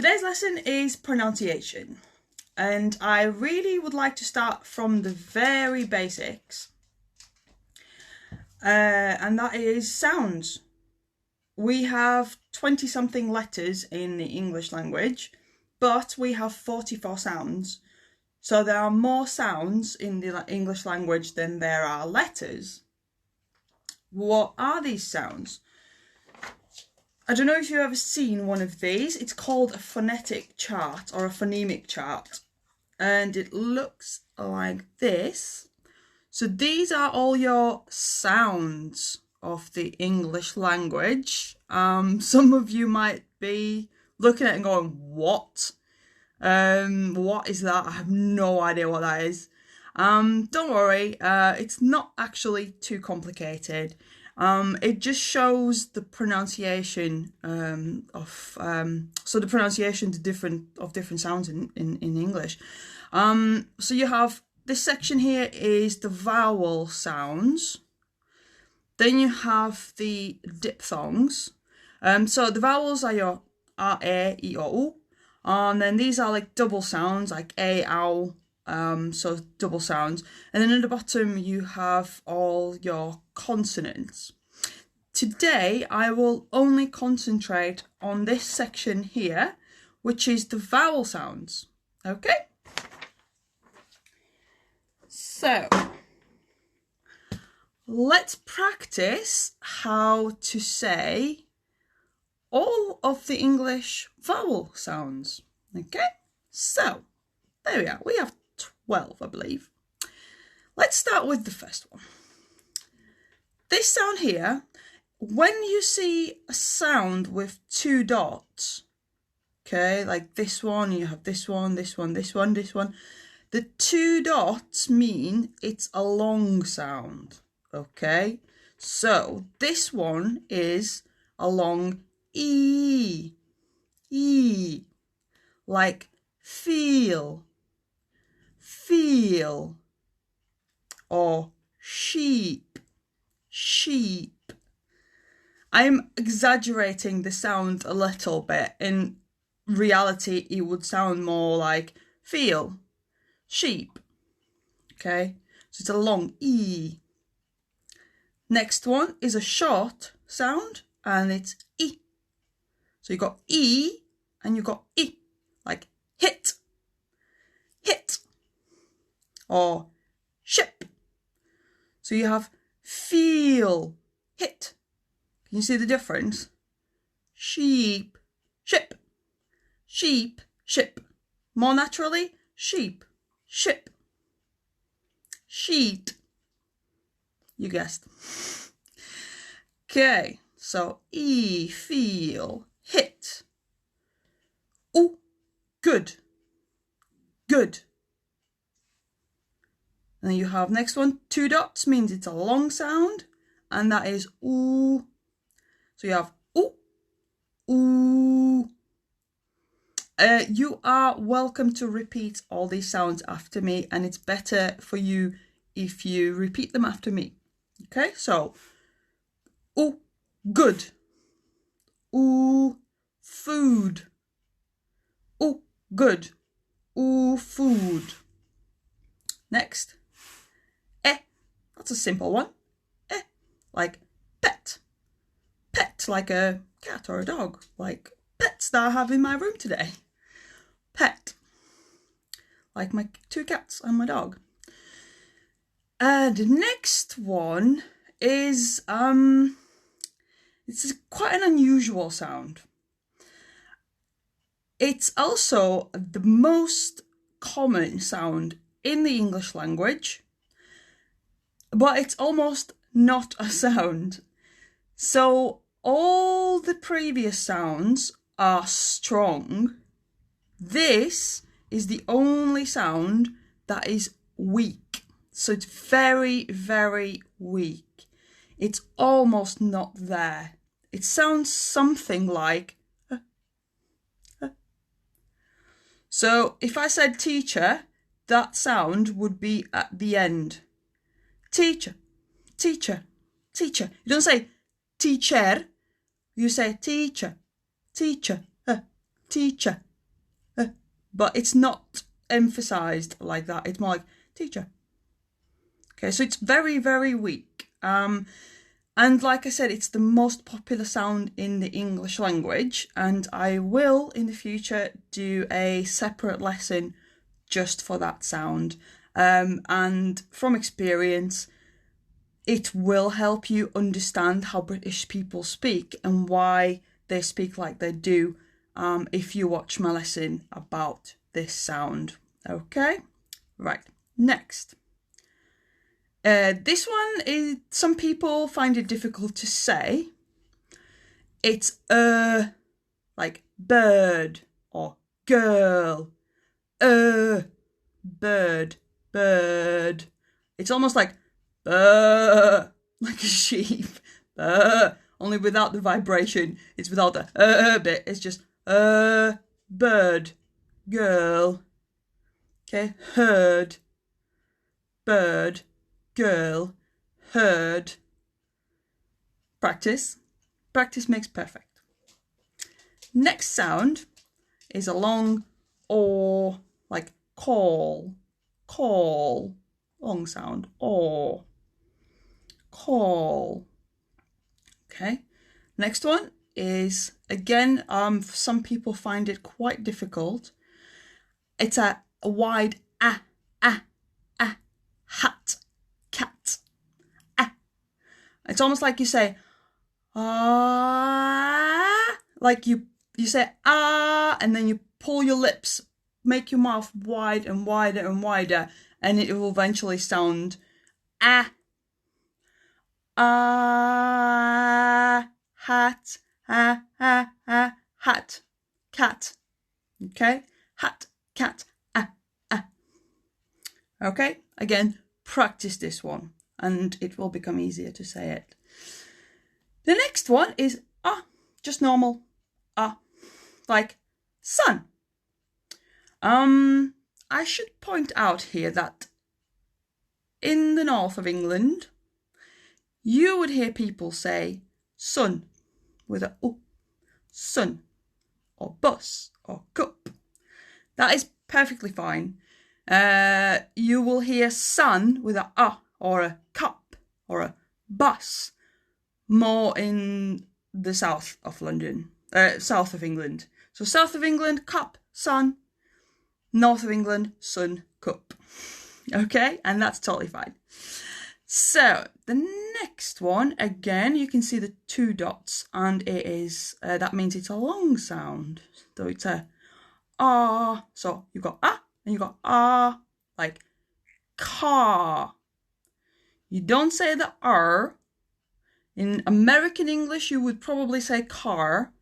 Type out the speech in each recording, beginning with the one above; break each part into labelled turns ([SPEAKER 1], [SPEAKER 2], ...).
[SPEAKER 1] Today's lesson is pronunciation, and I really would like to start from the very basics, and that is sounds. We have 20-something letters in the English language, but we have 44 sounds. So there are more sounds in the English language than there are letters. What are these sounds? I don't know if you've ever seen one of these. It's called a phonetic chart or a phonemic chart. And it looks like this. So these are all your sounds of the English language. Some of you might be looking at it and going, what? What is that? I have no idea what that is. Don't worry, it's not actually too complicated. It just shows the pronunciation the pronunciation of different sounds in English. So you have this section here is the vowel sounds. Then you have the diphthongs. So the vowels are your R, A, E, O, U. And then these are like double sounds, like A, ow, so double sounds. And then at the bottom you have all your consonants. Today I will only concentrate on this section here, which is the vowel sounds. Okay? So let's practice how to say all of the English vowel sounds. Okay, so there we are. We have 12, I believe. Let's start with the first one. This sound here, when you see a sound with two dots, okay, like this one, you have this one, this one, this one, this one. The two dots mean it's a long sound, okay? So this one is a long E, E, like feel, feel, or sheep, sheep. I'm exaggerating the sound a little bit. In reality, it would sound more like feel, sheep, okay? So it's a long E. Next one is a short sound, and it's E. So you got E and you got I, like hit, hit, or ship. So you have feel, hit. Can you see the difference? Sheep, ship, sheep, ship. More naturally, sheep, ship, sheet. You guessed. Okay, so E, feel, hit. Ooh, good, good. And then you have next one, two dots means it's a long sound, and that is ooh. So you have ooh, ooh. You are welcome to repeat all these sounds after me, and it's better for you if you repeat them after me. Okay, so ooh, good. Ooh, food. Ooh, good. Ooh, food. Next. Eh, that's a simple one. Eh, like pet. Pet, like a cat or a dog. Like pets that I have in my room today. Pet. Like my two cats and my dog. The next one is, it's quite an unusual sound. It's also the most common sound in the English language, but it's almost not a sound. So all the previous sounds are strong. This is the only sound that is weak. So it's very, very weak. It's almost not there. It sounds something like So if I said teacher, that sound would be at the end. Teacher, teacher, teacher. You don't say teacher, you say teacher, teacher, teacher. but it's not emphasized like that. It's more like teacher. Okay, so it's very, very weak. And like I said, it's the most popular sound in the English language, and I will in the future do a separate lesson just for that sound. And from experience, it will help you understand how British people speak and why they speak like they do, if you watch my lesson about this sound. Okay, right, next. This one is, some people find it difficult to say. It's like bird or girl. Bird, bird. It's almost like like a sheep. Only without the vibration. It's without the bit. It's just bird, girl. Okay, heard, bird, girl, heard. Practice. Practice makes perfect. Next sound is a long or, like call, call, long sound, or, call. Okay. Next one is, again, some people find it quite difficult. It's a wide hat, cat, It's almost like you say like you say and then you pull your lips, make your mouth wide and wider and wider, and it will eventually sound hat, hat, cat. Okay, hat, cat, Okay, again, practice this one and it will become easier to say it. The next one is just normal like sun. I should point out here that in the north of England, you would hear people say sun with a sun, or bus, or cup. That is perfectly fine. You will hear sun with a or a cup or a bus more in the south of London, south of England. So south of England, cup, sun. North of England, sun, cup. Okay, and that's totally fine. So the next one, again, you can see the 2 dots, and it is that means it's a long sound. So it's a So you've got and you got like car. You don't say the R. In American English, you would probably say car.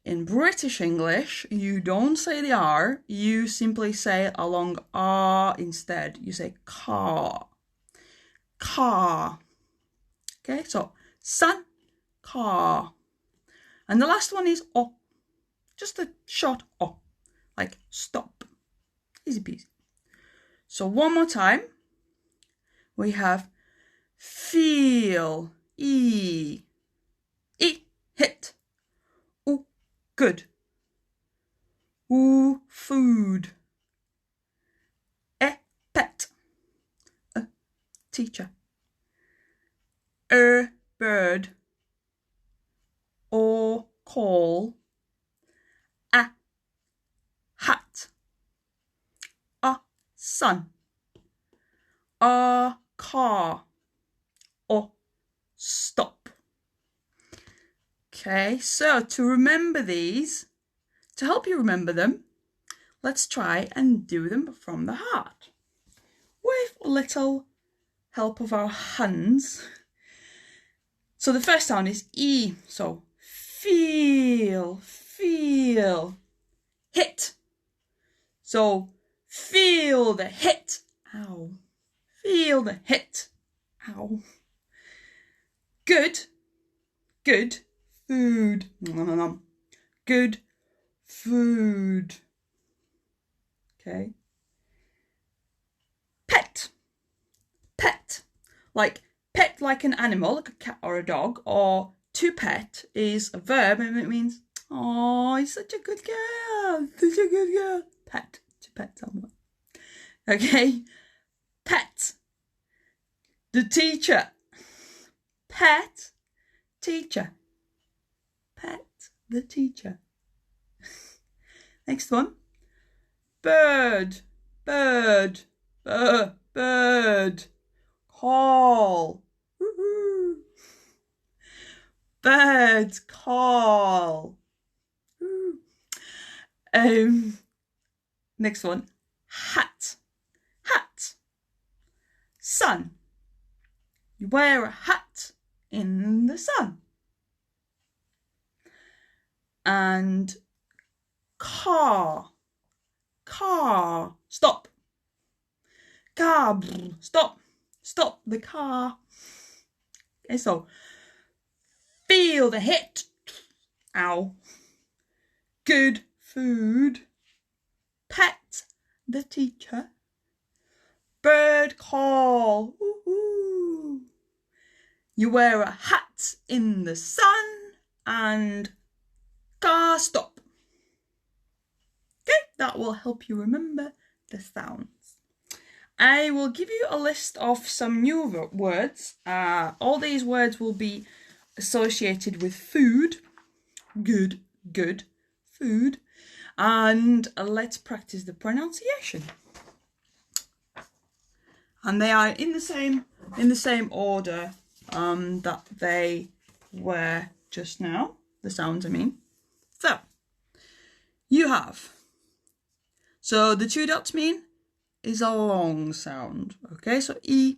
[SPEAKER 1] In British English, you don't say the R. You simply say a long R instead. You say car. Car. Okay, so sun, car. And the last one is O. Just a short O. Like stop. Easy peasy. So one more time. We have feel. E. Hit. O. Good. O. Food. Pet. Teacher. Bird. Or call. Hat. Sun. Car. Or stop. Okay, so to remember these, to help you remember them, let's try and do them from the heart with a little help of our hands. So the first sound is E, so feel, hit. So feel the hit, ow. Feel the hit, ow. Good, food, good food. Okay. Pet, like pet like an animal, like a cat or a dog, or to pet is a verb and it means, oh, he's such a good girl, pet, to pet someone. Okay, pet, the teacher. Pet, teacher. Pet, the teacher. Next one. Bird, bird, bird. Call. Woo-hoo. Birds call. Next one. Hat, hat. Sun. You wear a hat in the sun. And car, car. Stop. Car, stop. Stop the car. Okay, so feel the hit. Ow. Good food. Pet the teacher. Bird call. Woo-hoo. You wear a hat in the sun. And car stop. Okay, that will help you remember the sounds. I will give you a list of some new words. All these words will be associated with food. Good, good, food. And let's practice the pronunciation. And they are in the same order that they were just now. The sounds, I mean. So, you have. So the two dots mean is a long sound. Okay, so E,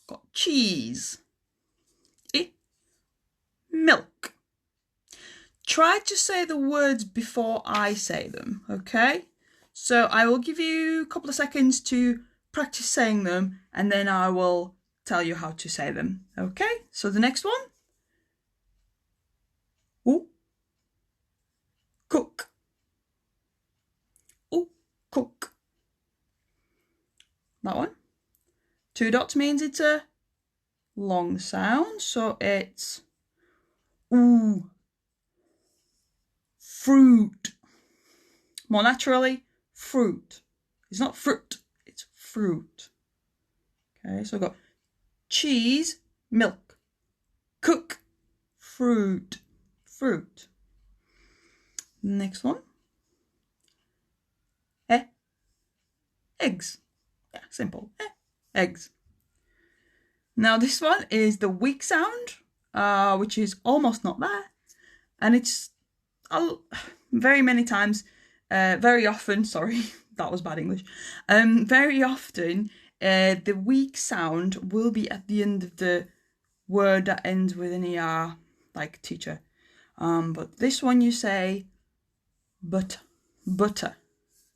[SPEAKER 1] got cheese. I, milk. Try to say the words before I say them, okay? So I will give you a couple of seconds to practice saying them, and then I will tell you how to say them, okay? So the next one. Ooh. Cook. Ooh, cook. That one. Two dots means it's a long sound, so it's ooh. Fruit. More naturally, fruit. It's not fruit, it's fruit. Okay, so I've got cheese, milk. Cook, fruit, fruit. Next one. Eggs. Yeah, simple. Eggs. Now this one is the weak sound, which is almost not there. And it's very many times, very often, sorry, that was bad English. Very often, the weak sound will be at the end of the word that ends with an ER, like teacher. But this one you say butter, butter,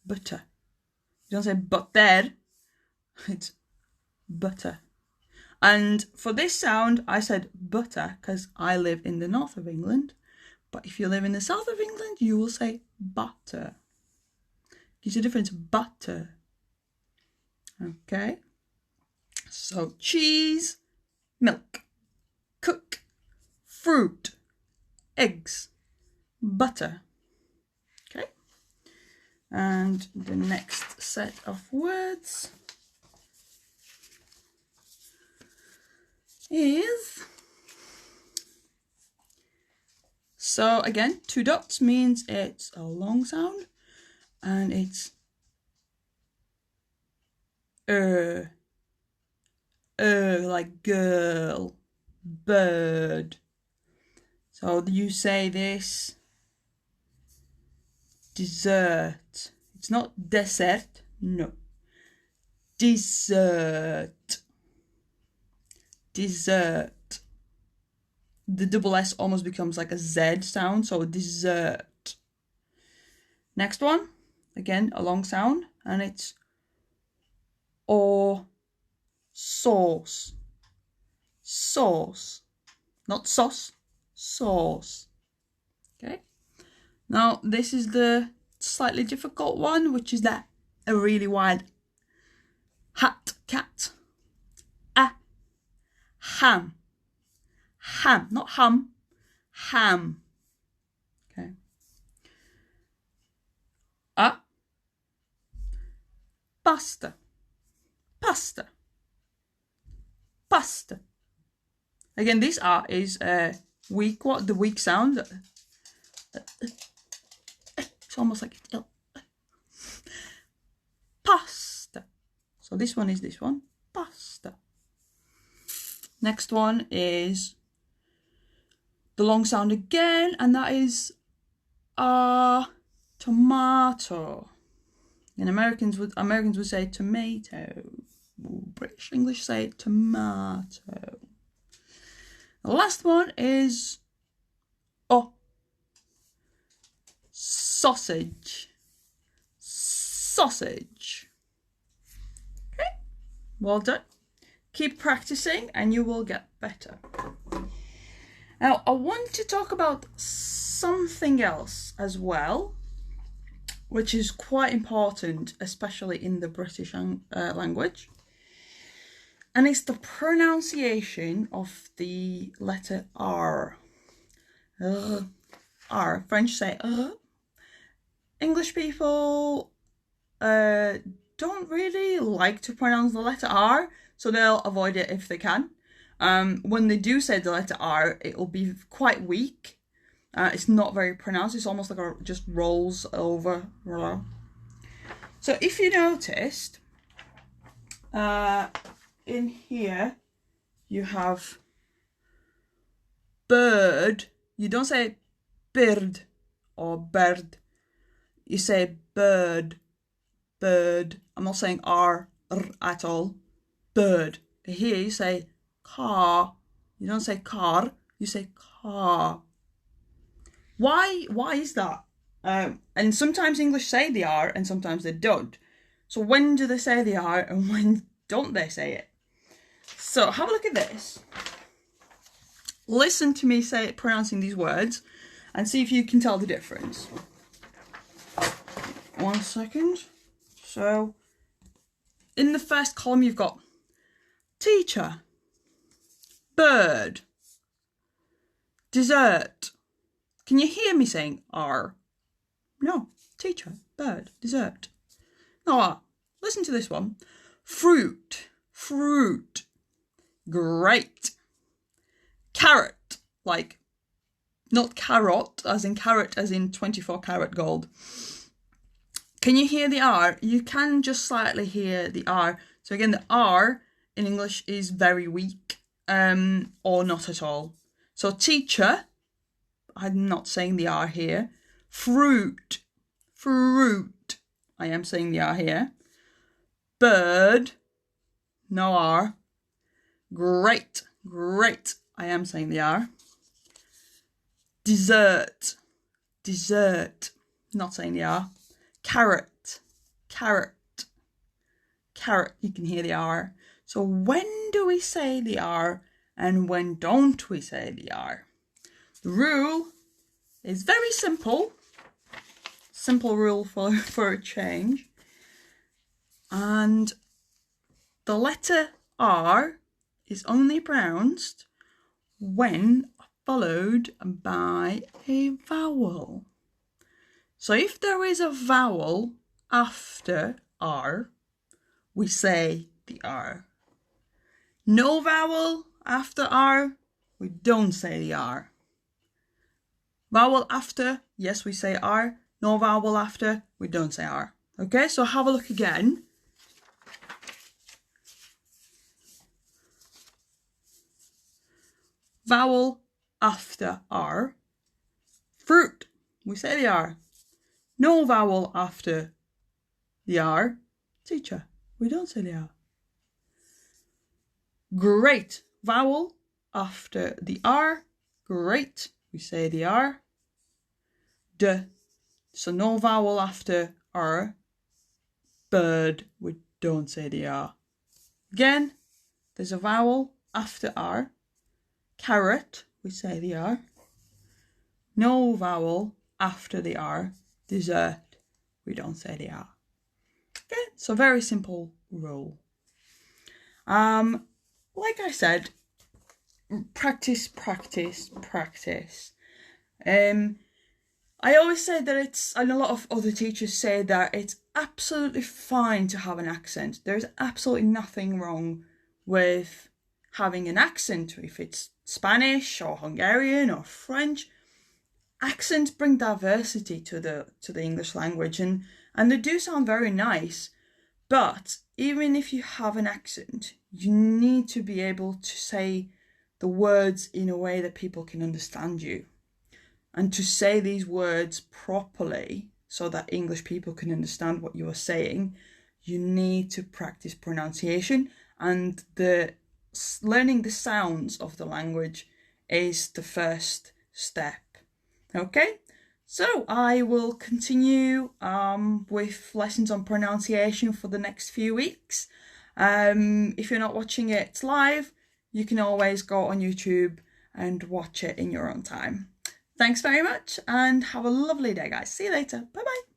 [SPEAKER 1] butter. You don't say butter, it's butter. And for this sound, I said butter because I live in the north of England. But if you live in the south of England, you will say butter. Gives you a difference, butter. Okay. So cheese, milk, cook, fruit, eggs, butter. Okay. And the next set of words is, so again, two dots means it's a long sound, and it's like girl, bird. So you say this dessert. It's not dessert, no. Dessert. Dessert. The double S almost becomes like a Z sound, so dessert. Next one, again, a long sound, and it's or sauce. Sauce. Not sauce, sauce. Okay. Now, this is the slightly difficult one, which is that a really wide hat, cat. Ham. Ham, not hum, ham. Okay. pasta, pasta, pasta. Again, this R is weak. What the weak sound? It's almost like it's pasta. So this one is this one, pasta. Next one is the long sound again, and that is tomato. And Americans would say tomato. British English say tomato. The last one is sausage. Sausage. Okay, well done. Keep practicing and you will get better. Now, I want to talk about something else as well, which is quite important, especially in the British language. And it's the pronunciation of the letter R. R. French say R. English people don't really like to pronounce the letter R, so they'll avoid it if they can. When they do say the letter R, it will be quite weak. It's not very pronounced. It's almost like it just rolls over. So if you noticed, in here you have bird. You don't say bird or bird. You say bird, bird. I'm not saying R at all. Bird. Here you say car. You don't say car. You say car. Why is that? And sometimes English say the R and sometimes they don't. So when do they say the R and when don't they say it? So have a look at this. Listen to me pronouncing these words and see if you can tell the difference. 1 second. So in the first column you've got teacher, bird, dessert. Can you hear me saying R? No. Teacher, bird, dessert. No R. Listen to this one. Fruit, fruit. Great. Carrot, like not carrot as in 24 karat gold. Can you hear the R? You can just slightly hear the R. So again, the R in English is very weak, or not at all. So teacher, I'm not saying the R here. Fruit, fruit, I am saying the R here. Bird, no R. Great, great, I am saying the R. Dessert, dessert, not saying the R. Carrot, carrot, carrot, you can hear the R. So when do we say the R and when don't we say the R? The rule is very simple. Simple rule for a change. And the letter R is only pronounced when followed by a vowel. So if there is a vowel after R, we say the R. No vowel after R, we don't say the R. Vowel after, yes, we say R. No vowel after, we don't say R. Okay, so have a look again. Vowel after R. Fruit, we say the R. No vowel after the R. Teacher, we don't say the R. Great, vowel after the R. Great, we say the R. D, so no vowel after R. Bird, we don't say the R. Again, there's a vowel after R. Carrot, we say the R. No vowel after the R. Dessert, we don't say the R. Okay, so very simple rule. Like I said, practice, practice, practice. I always say that it's, and a lot of other teachers say that it's absolutely fine to have an accent. There's absolutely nothing wrong with having an accent, if it's Spanish or Hungarian or French. Accents bring diversity to the English language, and they do sound very nice. But even if you have an accent, you need to be able to say the words in a way that people can understand you. And to say these words properly so that English people can understand what you are saying, you need to practice pronunciation, and learning the sounds of the language is the first step. Okay, so I will continue with lessons on pronunciation for the next few weeks. If you're not watching it live, you can always go on YouTube and watch it in your own time. Thanks very much and have a lovely day, guys. See you later. Bye-bye.